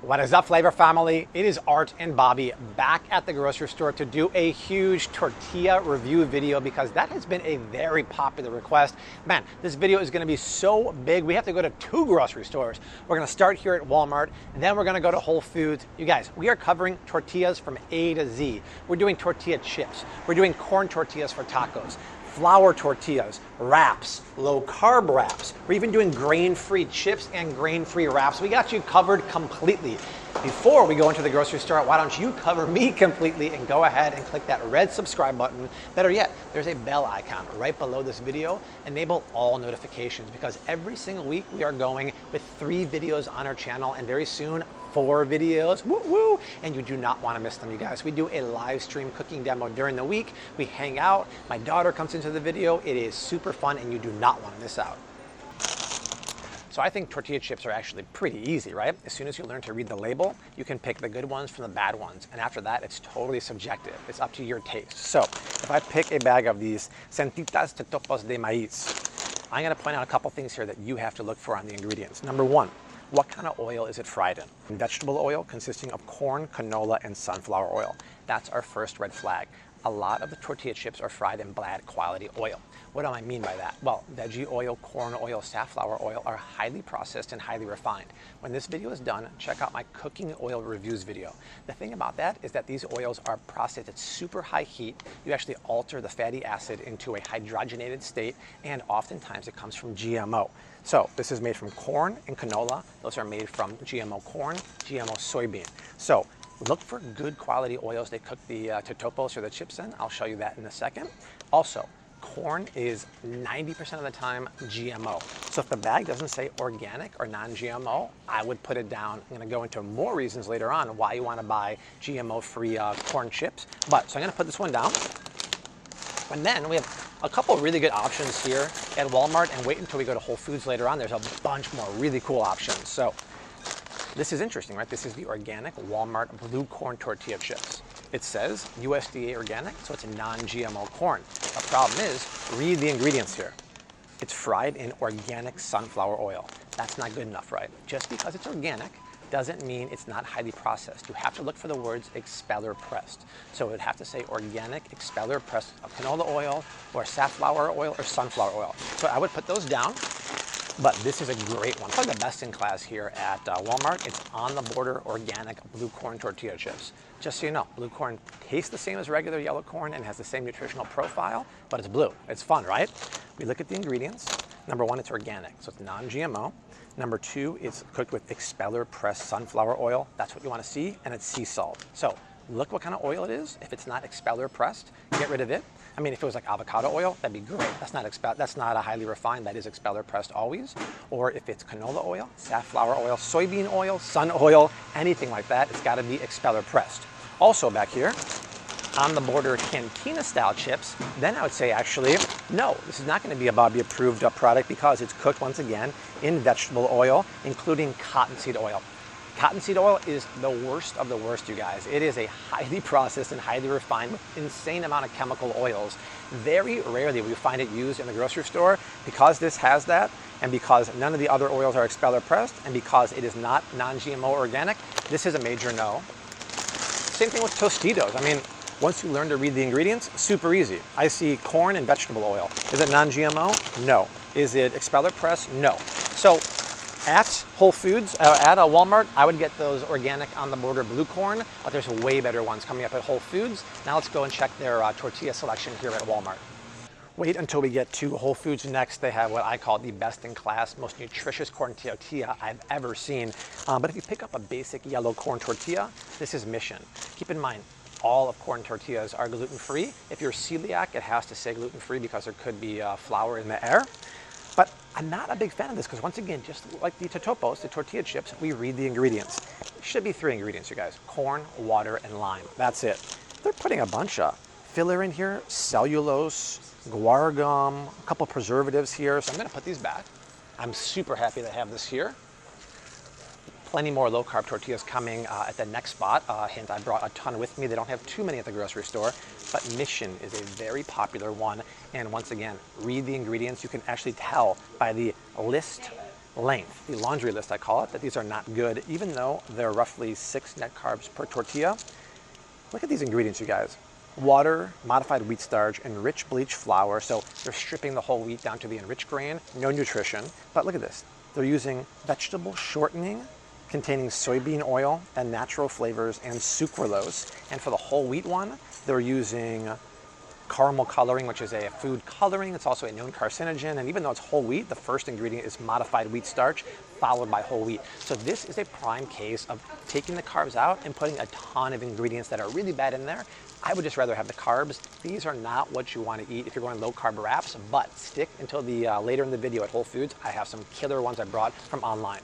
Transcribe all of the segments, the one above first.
What is up, Flavor Family? It is Art and Bobby back at the grocery store to do a huge tortilla review video because that has been a very popular request. Man, this video is going to be so big, we have to go to 2 grocery stores. We're going to start here at Walmart, and then we're going to go to Whole Foods. You guys, we are covering tortillas from A to Z. We're doing tortilla chips. We're doing corn tortillas for tacos, flour tortillas, wraps, low carb wraps. We're even doing grain-free chips and grain-free wraps. We got you covered completely. Before we go into the grocery store, why don't you cover me completely and go ahead and click that red subscribe button. Better yet, there's a bell icon right below this video. Enable all notifications because every single week we are going with 3 videos on our channel and very soon 4 videos, woo woo, and you do not want to miss them, you guys. We do a live stream cooking demo during the week. We hang out, my daughter comes into the video. It is super fun and you do not want to miss out. So I think tortilla chips are actually pretty easy, right? As soon as you learn to read the label, you can pick the good ones from the bad ones. And after that, it's totally subjective. It's up to your taste. So if I pick a bag of these Sentitas Totopos de Maíz, I'm gonna point out a couple things here that you have to look for on the ingredients. Number 1, what kind of oil is it fried in? Vegetable oil consisting of corn, canola, and sunflower oil. That's our first red flag. A lot of the tortilla chips are fried in bad quality oil. What do I mean by that? Well, veggie oil, corn oil, safflower oil are highly processed and highly refined. When this video is done, check out my cooking oil reviews video. The thing about that is that these oils are processed at super high heat. You actually alter the fatty acid into a hydrogenated state, and oftentimes it comes from GMO. So this is made from corn and canola. Those are made from GMO corn, GMO soybean. So look for good quality oils they cook the totopos or the chips in. I'll show you that in a second. Also, corn is 90% of the time GMO. So if the bag doesn't say organic or non-GMO, I would put it down. I'm gonna go into more reasons later on why you wanna buy GMO-free corn chips. So I'm gonna put this one down. And then we have a couple really good options here at Walmart, and wait until we go to Whole Foods later on. There's a bunch more really cool options. So this is interesting, right? This is the organic Walmart blue corn tortilla chips. It says USDA organic, so it's a non-GMO corn. The problem is, read the ingredients here. It's fried in organic sunflower oil. That's not good enough, right? Just because it's organic doesn't mean it's not highly processed. You have to look for the words expeller pressed. So it would have to say organic expeller pressed canola oil or safflower oil or sunflower oil. So I would put those down. But this is a great one. Probably the best in class here at Walmart. It's on the border organic blue corn tortilla chips. Just so you know, blue corn tastes the same as regular yellow corn and has the same nutritional profile, but it's blue. It's fun, right? We look at the ingredients. Number 1, it's organic, so it's non-GMO. Number 2, it's cooked with expeller pressed sunflower oil. That's what you want to see, and it's sea salt. So look what kind of oil it is. If it's not expeller pressed, get rid of it. I mean, if it was like avocado oil, that'd be great. That's not a highly refined, that is expeller pressed always. Or if it's canola oil, safflower oil, soybean oil, sun oil, anything like that, it's gotta be expeller pressed. Also back here, on the border cantina style chips, then I would say actually, no, this is not gonna be a Bobby approved product because it's cooked once again in vegetable oil, including cottonseed oil. Cottonseed oil is the worst of the worst, you guys. It is a highly processed and highly refined with insane amount of chemical oils. Very rarely will you find it used in the grocery store. Because this has that, and because none of the other oils are expeller pressed, and because it is not non-GMO organic, this is a major no. Same thing with Tostitos. I mean, once you learn to read the ingredients, super easy. I see corn and vegetable oil. Is it non-GMO? No. Is it expeller pressed? No. So at Whole Foods, at a Walmart, I would get those organic on the border blue corn, but there's way better ones coming up at Whole Foods. Now let's go and check their tortilla selection here at Walmart. Wait until we get to Whole Foods next. They have what I call the best in class, most nutritious corn tortilla I've ever seen. But if you pick up a basic yellow corn tortilla, this is mission. Keep in mind, all of corn tortillas are gluten-free. If you're celiac, it has to say gluten-free because there could be flour in the air. But I'm not a big fan of this because once again, just like the totopos, the tortilla chips, we read the ingredients. It should be 3 ingredients, you guys. Corn, water, and lime. That's it. They're putting a bunch of filler in here, cellulose, guar gum, a couple preservatives here. So I'm gonna put these back. I'm super happy to have this here. Plenty more low-carb tortillas coming at the next spot. Hint, I brought a ton with me. They don't have too many at the grocery store, but Mission is a very popular one. And once again, read the ingredients. You can actually tell by the list length, the laundry list I call it, that these are not good, even though they're roughly 6 net carbs per tortilla. Look at these ingredients, you guys. Water, modified wheat starch, enriched bleached flour. So they're stripping the whole wheat down to the enriched grain, no nutrition. But look at this. They're using vegetable shortening containing soybean oil and natural flavors and sucralose. And for the whole wheat one, they're using caramel coloring, which is a food coloring. It's also a known carcinogen. And even though it's whole wheat, the first ingredient is modified wheat starch, followed by whole wheat. So this is a prime case of taking the carbs out and putting a ton of ingredients that are really bad in there. I would just rather have the carbs. These are not what you want to eat if you're going low carb wraps, but stick until the later in the video at Whole Foods. I have some killer ones I brought from online.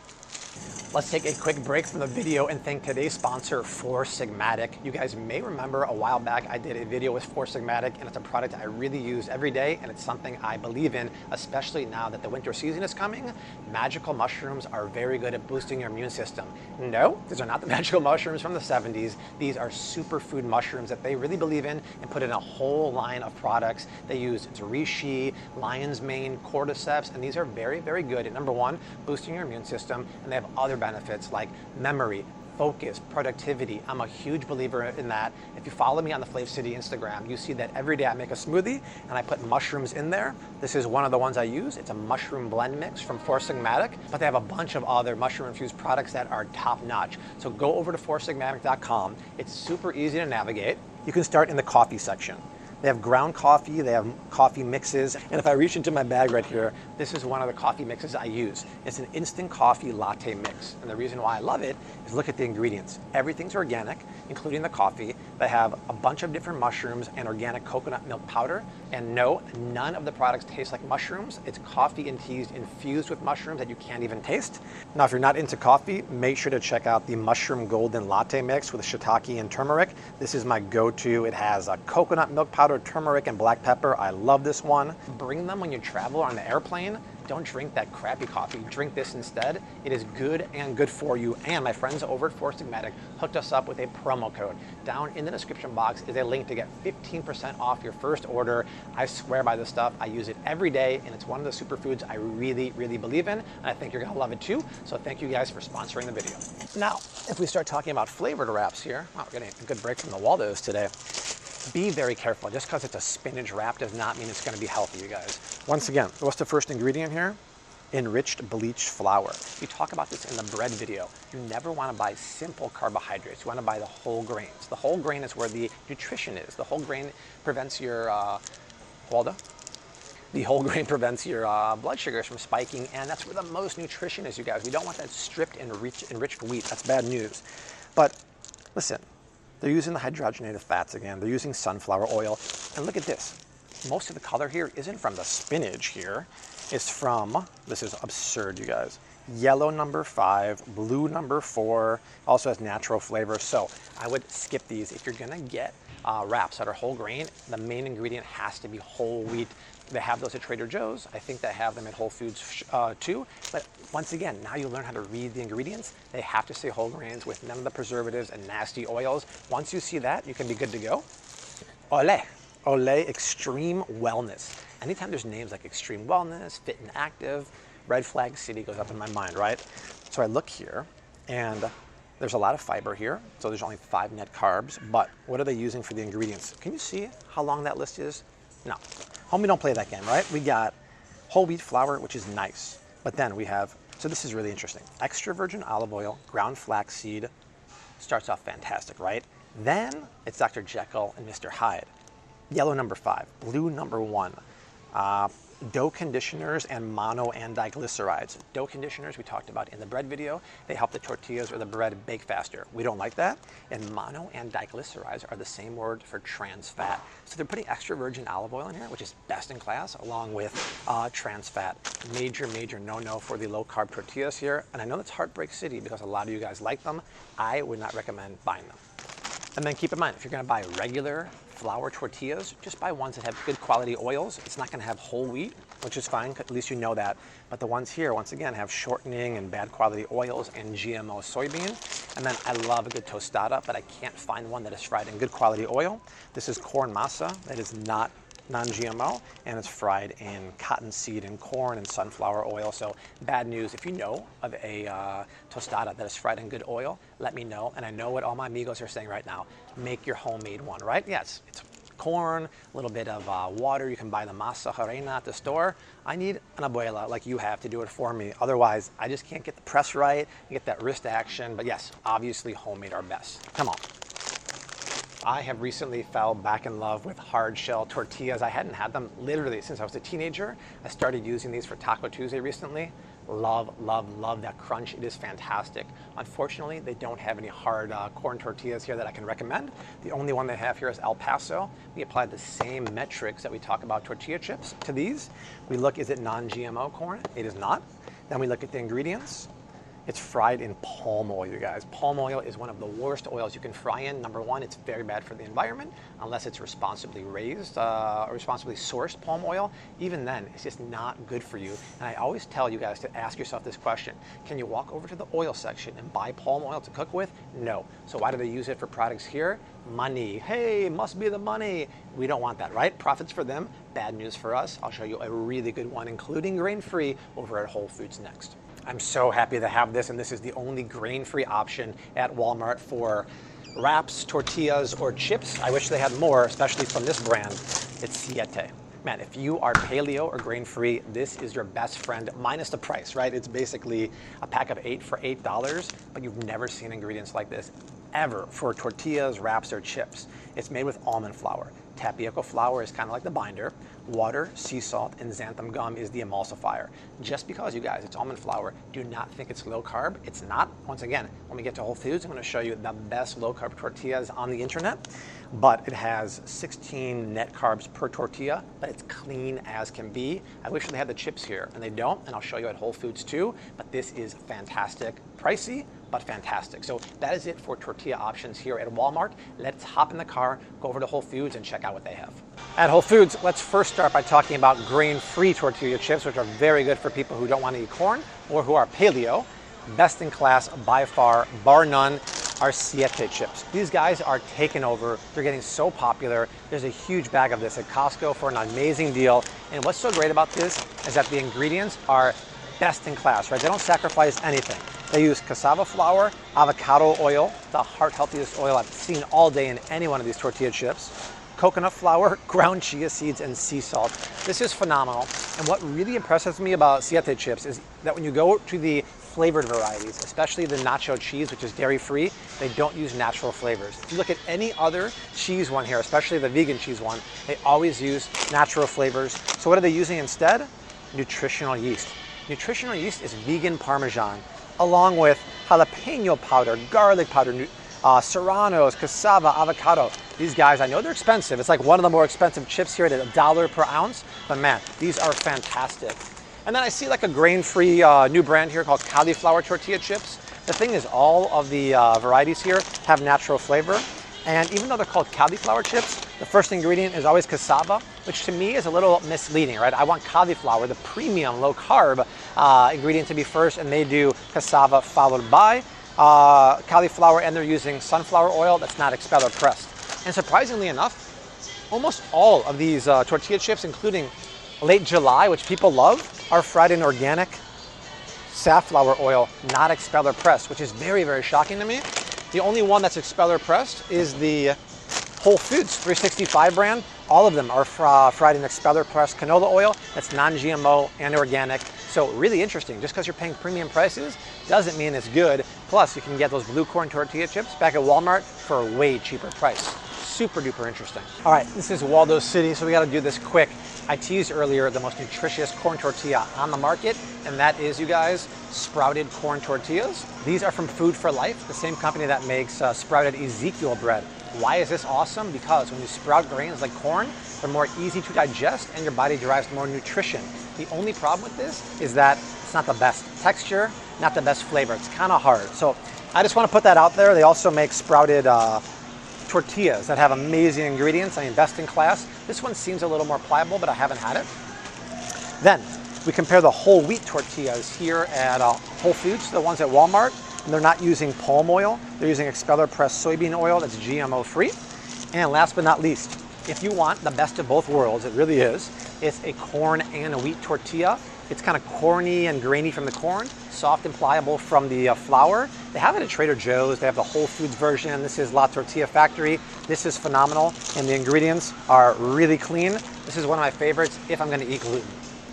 Let's take a quick break from the video and thank today's sponsor, Four Sigmatic. You guys may remember a while back I did a video with Four Sigmatic, and it's a product I really use every day, and it's something I believe in, especially now that the winter season is coming. Magical mushrooms are very good at boosting your immune system. No, these are not the magical mushrooms from the 70s. These are superfood mushrooms that they really believe in and put in a whole line of products. They use reishi, lion's mane, cordyceps, and these are very, very good at, number one, boosting your immune system, and they have other benefits like memory, focus, productivity. I'm a huge believer in that. If you follow me on the Flav City Instagram, you see that every day I make a smoothie and I put mushrooms in there. This is one of the ones I use. It's a mushroom blend mix from Four Sigmatic, but they have a bunch of other mushroom infused products that are top notch. So go over to foursigmatic.com. It's super easy to navigate. You can start in the coffee section. They have ground coffee, they have coffee mixes, and if I reach into my bag right here, this is one of the coffee mixes I use. It's an instant coffee latte mix, and the reason why I love it is look at the ingredients. Everything's organic, including the coffee. They have a bunch of different mushrooms and organic coconut milk powder, and no, none of the products taste like mushrooms. It's coffee and teas infused with mushrooms that you can't even taste. Now, if you're not into coffee, make sure to check out the mushroom golden latte mix with shiitake and turmeric. This is my go-to. It has a coconut milk powder, turmeric, and black pepper. I love this one. Bring them when you travel on the airplane. Don't drink that crappy coffee. Drink this instead. It is good and good for you. And my friends over at Four Sigmatic hooked us up with a promo code. Down in the description box is a link to get 15% off your first order. I swear by this stuff. I use it every day, and it's one of the superfoods I really, really believe in, and I think you're gonna love it too. So thank you guys for sponsoring the video. Now, if we start talking about flavored wraps here, wow, we're getting a good break from the Waldos today. Be very careful. Just because it's a spinach wrap does not mean it's going to be healthy, you guys. Once again, what's the first ingredient here? Enriched bleached flour. We talk about this in the bread video. You never want to buy simple carbohydrates. You want to buy the whole grains. The whole grain is where the nutrition is. The whole grain prevents your, Waldo? The whole grain prevents your blood sugars from spiking, and that's where the most nutrition is, you guys. We don't want that stripped and enriched wheat. That's bad news. But listen. They're using the hydrogenated fats again. They're using sunflower oil. And look at this. Most of the color here isn't from the spinach here. It's from, this is absurd, you guys. Yellow number 5, blue number 4, also has natural flavor. So I would skip these. If you're gonna get wraps that are whole grain, the main ingredient has to be whole wheat. They have those at Trader Joe's. I think they have them at Whole Foods too. But once again, now you learn how to read the ingredients. They have to say whole grains with none of the preservatives and nasty oils. Once you see that, you can be good to go. Olé, Olé Extreme Wellness. Anytime there's names like Extreme Wellness, Fit and Active, Red Flag City goes up in my mind, right? So I look here, and there's a lot of fiber here, so there's only 5 net carbs, but what are they using for the ingredients? Can you see how long that list is? No. Homie, don't play that game, right? We got whole wheat flour, which is nice, but then we have, so this is really interesting, extra virgin olive oil, ground flaxseed, starts off fantastic, right? Then it's Dr. Jekyll and Mr. Hyde. Yellow number 5, blue number 1, dough conditioners and mono-and-diglycerides. Dough conditioners we talked about in the bread video. They help the tortillas or the bread bake faster. We don't like that. And mono-and-diglycerides are the same word for trans fat. So they're putting extra virgin olive oil in here, which is best in class, along with trans fat. Major, major no-no for the low-carb tortillas here. And I know that's Heartbreak City because a lot of you guys like them. I would not recommend buying them. And then keep in mind, if you're gonna buy regular flour tortillas, just buy ones that have good quality oils. It's not gonna have whole wheat, which is fine, at least you know that. But the ones here, once again, have shortening and bad quality oils and GMO soybean. And then I love a good tostada, but I can't find one that is fried in good quality oil. This is corn masa that is not non-GMO, and it's fried in cottonseed and corn and sunflower oil. So bad news, if you know of a tostada that is fried in good oil, let me know. And I know what all my amigos are saying right now. Make your homemade one, right? Yes, it's corn, a little bit of water. You can buy the masa harina at the store. I need an abuela like you have to do it for me. Otherwise, I just can't get the press right, get that wrist action. But yes, obviously homemade are best. Come on. I have recently fell back in love with hard shell tortillas. I hadn't had them literally since I was a teenager. I started using these for Taco Tuesday recently. Love, love, love that crunch. It is fantastic. Unfortunately, they don't have any hard corn tortillas here that I can recommend. The only one they have here is El Paso. We applied the same metrics that we talk about tortilla chips to these. We look, is it non-GMO corn? It is not. Then we look at the ingredients. It's fried in palm oil, you guys. Palm oil is one of the worst oils you can fry in. Number one, it's very bad for the environment unless it's responsibly raised or responsibly sourced palm oil. Even then, it's just not good for you. And I always tell you guys to ask yourself this question. Can you walk over to the oil section and buy palm oil to cook with? No. So why do they use it for products here? Money. Hey, must be the money. We don't want that, right? Profits for them, bad news for us. I'll show you a really good one, including grain-free, over at Whole Foods next. I'm so happy to have this, and this is the only grain-free option at Walmart for wraps, tortillas, or chips. I wish they had more, especially from this brand. It's Siete. Man, if you are paleo or grain-free, this is your best friend, minus the price, right? It's basically a pack of 8 for $8, but you've never seen ingredients like this ever for tortillas, wraps, or chips. It's made with almond flour. Tapioca flour is kind of like the binder. Water, sea salt, and xanthan gum is the emulsifier. Just because, you guys, it's almond flour, do not think it's low carb. It's not. Once again, when we get to Whole Foods, I'm going to show you the best low carb tortillas on the internet. But it has 16 net carbs per tortilla, but it's clean as can be. I wish they had the chips here, and they don't, and I'll show you at Whole Foods too. But this is fantastic. Pricey, but fantastic. So that is it for tortilla options here at Walmart. Let's hop in the car, go over to Whole Foods, and check out what they have. At Whole Foods, let's first start by talking about grain-free tortilla chips, which are very good for people who don't want to eat corn or who are paleo. Best in class, by far, bar none, are Siete chips. These guys are taking over. They're getting so popular. There's a huge bag of this at Costco for an amazing deal. And what's so great about this is that the ingredients are best in class, right? They don't sacrifice anything. They use cassava flour, avocado oil, the heart healthiest oil I've seen all day in any one of these tortilla chips, coconut flour, ground chia seeds, and sea salt. This is phenomenal. And what really impresses me about Siete chips is that when you go to the flavored varieties, especially the nacho cheese, which is dairy-free, they don't use natural flavors. If you look at any other cheese one here, especially the vegan cheese one, they always use natural flavors. So what are they using instead? Nutritional yeast. Nutritional yeast is vegan Parmesan, along with jalapeno powder, garlic powder, serranos, cassava, avocado. These guys, I know they're expensive. It's like one of the more expensive chips here at $1 per ounce, but man, these are fantastic. And then I see like a grain-free new brand here called cauliflower tortilla chips. The thing is, all of the varieties here have natural flavor. And even though they're called cauliflower chips, the first ingredient is always cassava, which to me is a little misleading, right? I want cauliflower, the premium low carb ingredient, to be first, and they do cassava followed by cauliflower, and they're using sunflower oil that's not expeller pressed. And surprisingly enough, almost all of these tortilla chips, including Late July, which people love, are fried in organic safflower oil, not expeller pressed, which is very, very shocking to me. The only one that's expeller pressed is the Whole Foods 365 brand. All of them are fried in expeller pressed canola oil that's non-GMO and organic. So really interesting. Just because you're paying premium prices doesn't mean it's good. Plus, you can get those blue corn tortilla chips back at Walmart for a way cheaper price. Super duper interesting. All right, this is Waldo City, so we got to do this quick. I teased earlier the most nutritious corn tortilla on the market, and that is, you guys, sprouted corn tortillas. These are from Food for Life, the same company that makes sprouted Ezekiel bread. Why is this awesome? Because when you sprout grains like corn, they're more easy to digest and your body derives more nutrition. The only problem with this is that it's not the best texture, not the best flavor. It's kind of hard. So I just want to put that out there. They also make sprouted tortillas that have amazing ingredients. I mean, best in class. This one seems a little more pliable, but I haven't had it. Then we compare the whole wheat tortillas here at Whole Foods to the ones at Walmart. And they're not using palm oil. They're using expeller pressed soybean oil that's GMO free. And last but not least, if you want the best of both worlds, it really is. It's a corn and a wheat tortilla. It's kind of corny and grainy from the corn, soft and pliable from the flour. They have it at Trader Joe's. They have the Whole Foods version. This is La Tortilla Factory. This is phenomenal, and the ingredients are really clean. This is one of my favorites if I'm going to eat gluten.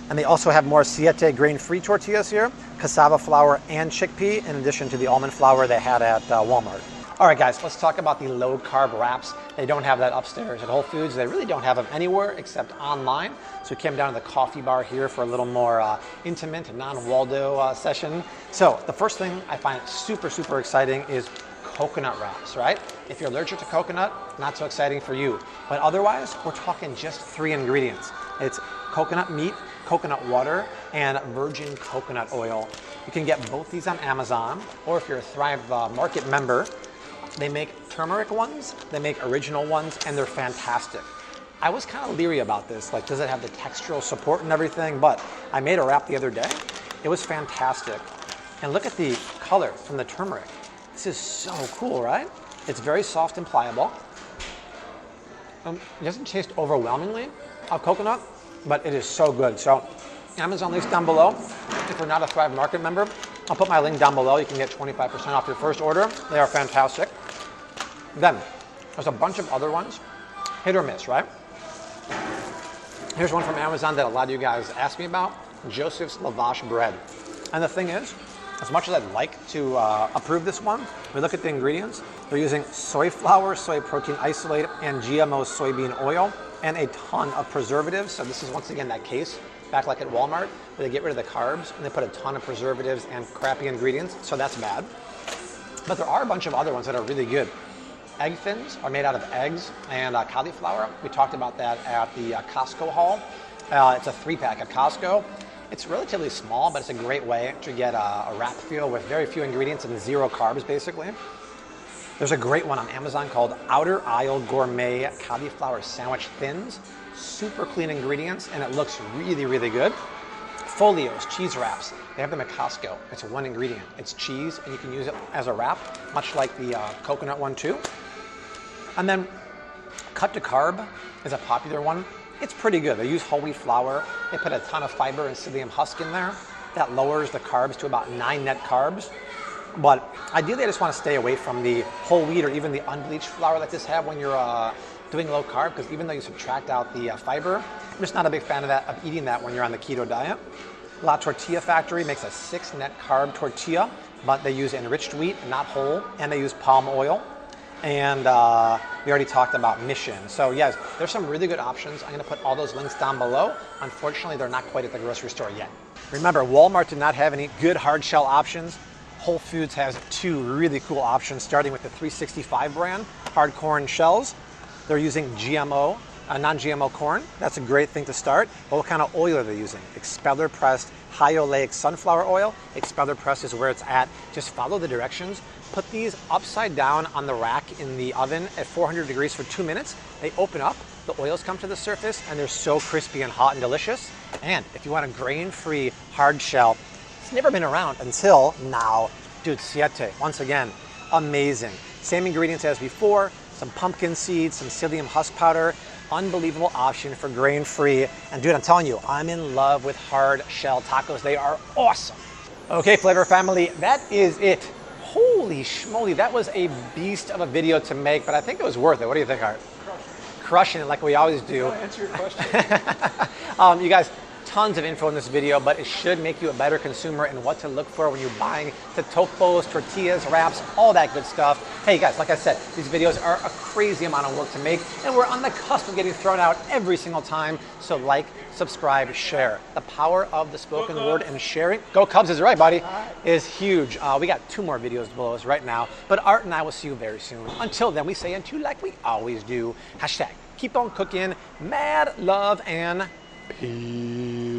And they also have more Siete grain-free tortillas here, cassava flour and chickpea, in addition to the almond flour they had at Walmart. All right, guys, let's talk about the low-carb wraps. They don't have that upstairs at Whole Foods. They really don't have them anywhere except online. So we came down to the coffee bar here for a little more intimate, non-Waldo session. So the first thing I find super, super exciting is coconut wraps, right? If you're allergic to coconut, not so exciting for you. But otherwise, we're talking just 3 ingredients. It's coconut meat, coconut water, and virgin coconut oil. You can get both these on Amazon, or if you're a Thrive Market member, they make turmeric ones, they make original ones, and they're fantastic. I was kind of leery about this, like does it have the textural support and everything, but I made a wrap the other day. It was fantastic. And look at the color from the turmeric. This is so cool, right? It's very soft and pliable. It doesn't taste overwhelmingly of coconut, but it is so good. So Amazon links down below. If you're not a Thrive Market member, I'll put my link down below. You can get 25% off your first order. They are fantastic. Then there's a bunch of other ones, hit or miss, right? Here's one from Amazon that a lot of you guys asked me about, Joseph's Lavash bread. And the thing is, as much as I'd like to approve this one, we look at the ingredients. They're using soy flour, soy protein isolate, and GMO soybean oil, and a ton of preservatives. So this is once again that case, back like at Walmart, where they get rid of the carbs and they put a ton of preservatives and crappy ingredients, so that's bad. But there are a bunch of other ones that are really good. Egg fins are made out of eggs and cauliflower. We talked about that at the Costco haul. It's a 3-pack at Costco. It's relatively small, but it's a great way to get a wrap feel with very few ingredients and 0 carbs, basically. There's a great one on Amazon called Outer Aisle Gourmet Cauliflower Sandwich Thins. Super clean ingredients, and it looks really, really good. Folios cheese wraps. They have them at Costco. It's 1 ingredient. It's cheese, and you can use it as a wrap, much like the coconut one too. And then Cut to Carb is a popular one. It's pretty good. They use whole wheat flour. They put a ton of fiber and psyllium husk in there. That lowers the carbs to about 9 net carbs. But ideally, I just want to stay away from the whole wheat or even the unbleached flour like this have when you're doing low carb, because even though you subtract out the fiber, I'm just not a big fan of that, of eating that when you're on the keto diet. La Tortilla Factory makes a 6 net carb tortilla, but they use enriched wheat, not whole, and they use palm oil. And we already talked about Mission. So yes, there's some really good options. I'm gonna put all those links down below. Unfortunately, they're not quite at the grocery store yet. Remember, Walmart did not have any good hard shell options. Whole Foods has 2 really cool options, starting with the 365 brand, hard corn shells. They're using GMO, non-GMO corn. That's a great thing to start. But what kind of oil are they using? Expeller pressed high oleic sunflower oil. Expeller pressed is where it's at. Just follow the directions. Put these upside down on the rack in the oven at 400 degrees for 2 minutes. They open up, the oils come to the surface, and they're so crispy and hot and delicious. And if you want a grain-free hard shell, it's never been around until now. Dude, Siete, once again, amazing. Same ingredients as before, some pumpkin seeds, some psyllium husk powder. Unbelievable option for grain-free. And dude, I'm telling you, I'm in love with hard shell tacos. They are awesome. Okay, Flavor Family, that is it. Holy schmoly, that was a beast of a video to make, but I think it was worth it. What do you think, Art? Crushing it like we always do. Answer your question. You guys, tons of info in this video, but it should make you a better consumer and what to look for when you're buying the topos, tortillas, wraps, all that good stuff. Hey guys, like I said, these videos are a crazy amount of work to make, and we're on the cusp of getting thrown out every single time. So like, subscribe, share. The power of the spoken word and sharing, go Cubs is right, buddy, is huge. We got 2 more videos below us right now, but Art and I will see you very soon. Until then, we say unto like we always do, #keep on cooking, mad love, and peace.